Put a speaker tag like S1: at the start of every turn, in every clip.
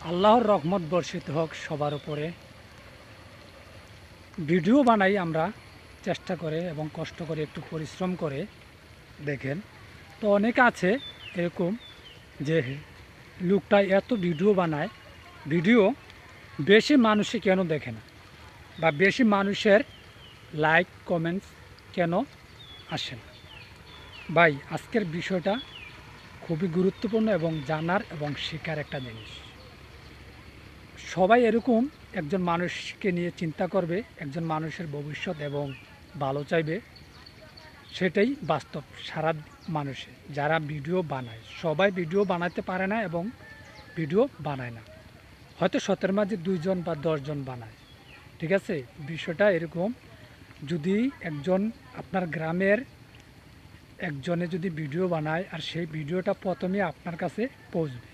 S1: আল্লাহর রহমত বর্ষিত হোক সবার উপরে। ভিডিও বানাই আমরা চেষ্টা করে এবং কষ্ট করে একটু পরিশ্রম করে। দেখেন তো অনেক আছে এরকম যে লোকটা এত ভিডিও বানায়, ভিডিও বেশি মানুষে কেন দেখে না বা বেশি মানুষের লাইক কমেন্টস কেন আসে না। ভাই আজকের বিষয়টা খুবই গুরুত্বপূর্ণ এবং জানার এবং শেখার একটা জিনিস। সবাই এরকম একজন মানুষকে নিয়ে চিন্তা করবে, একজন মানুষের ভবিষ্যৎ এবং ভালো চাইবে, সেটাই বাস্তব। সারা মানুষে যারা ভিডিও বানায় সবাই ভিডিও বানাতে পারে না এবং ভিডিও বানায় না, হয়তো ১৭ মাঝে ২ জন বা ১০ জন বানায়। ঠিক আছে, বিষয়টা এরকম। যদি একজন আপনার গ্রামের একজনে যদি ভিডিও বানায় আর সেই ভিডিওটা প্রথমে আপনার কাছে পৌঁছবে,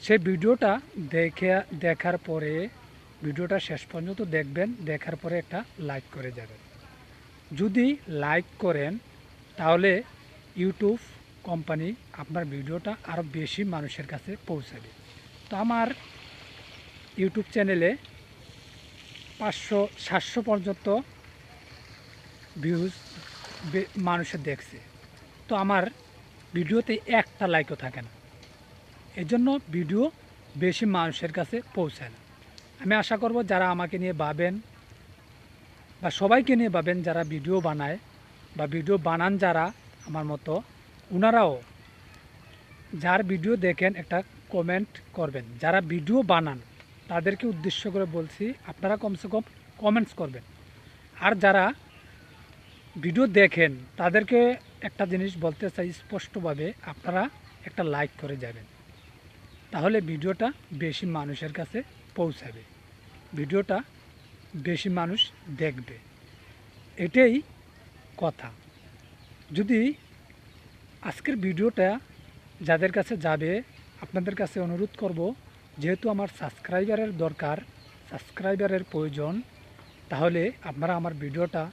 S1: সেই ভিডিওটা দেখার পরে ভিডিওটা শেষ পর্যন্ত দেখবেন, দেখার পরে একটা লাইক করে যাবেন। যদি লাইক করেন তাহলে ইউটিউব কোম্পানি আপনার ভিডিওটা আরও বেশি মানুষের কাছে পৌঁছাবে। তো আমার ইউটিউব চ্যানেলে ৫০০-৭০০ পর্যন্ত ভিউজ মানুষে দেখছে, তো আমার ভিডিওতে একটা লাইকও থাকে না। এজন্য ভিডিও বেশি মানুষের কাছে পৌঁছায় না। আমি আশা করব যারা আমাকে নিয়ে ভাবেন বা সবাইকে নিয়ে ভাবেন, যারা ভিডিও বানায় বা ভিডিও বানান যারা আমার মতো, ওনারাও যার ভিডিও দেখেন একটা কমেন্ট করবেন। যারা ভিডিও বানান তাদেরকে উদ্দেশ্য করে বলছি, আপনারা কমসে কম কমেন্টস করবেন। আর যারা ভিডিও দেখেন তাদেরকে একটা জিনিস বলতে চাই স্পষ্টভাবে, আপনারা একটা লাইক করে যাবেন, তাহলে ভিডিওটা বেশি মানুষের কাছে পৌঁছাবে, ভিডিওটা বেশি মানুষ দেখবে। এটাই কথা। যদি আজকের ভিডিওটা যাদের কাছে যাবে, আপনাদের কাছে অনুরোধ করব, যেহেতু আমার সাবস্ক্রাইবারের দরকার, সাবস্ক্রাইবারের প্রয়োজন, তাহলে আপনারা আমার ভিডিওটা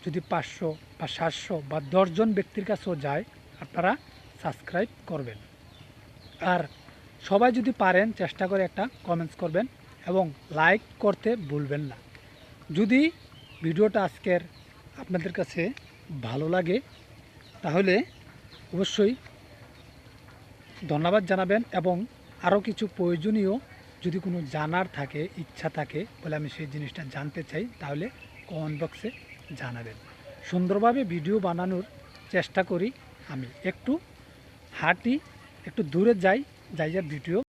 S1: যদি ৫০০ বা ৭০০ বা ১০ জন ব্যক্তির কাছেও যায়, আপনারা সাবস্ক্রাইব করবেন। আর সবাই যদি পারেন চেষ্টা করে একটা কমেন্টস করবেন এবং লাইক করতে ভুলবেন না। যদি ভিডিওটা আজকের আপনাদের কাছে ভালো লাগে তাহলে অবশ্যই ধন্যবাদ জানাবেন, এবং আরও কিছু প্রয়োজনীয় যদি কোনো জানার থাকে, ইচ্ছা থাকে বলে আমি সেই জিনিসটা জানতে চাই, তাহলে কমেন্ট বক্সে জানাবেন। সুন্দরভাবে ভিডিও বানানোর চেষ্টা করি। আমি একটু হাঁটি, একটু দূরে যাই, যাই ভিডিও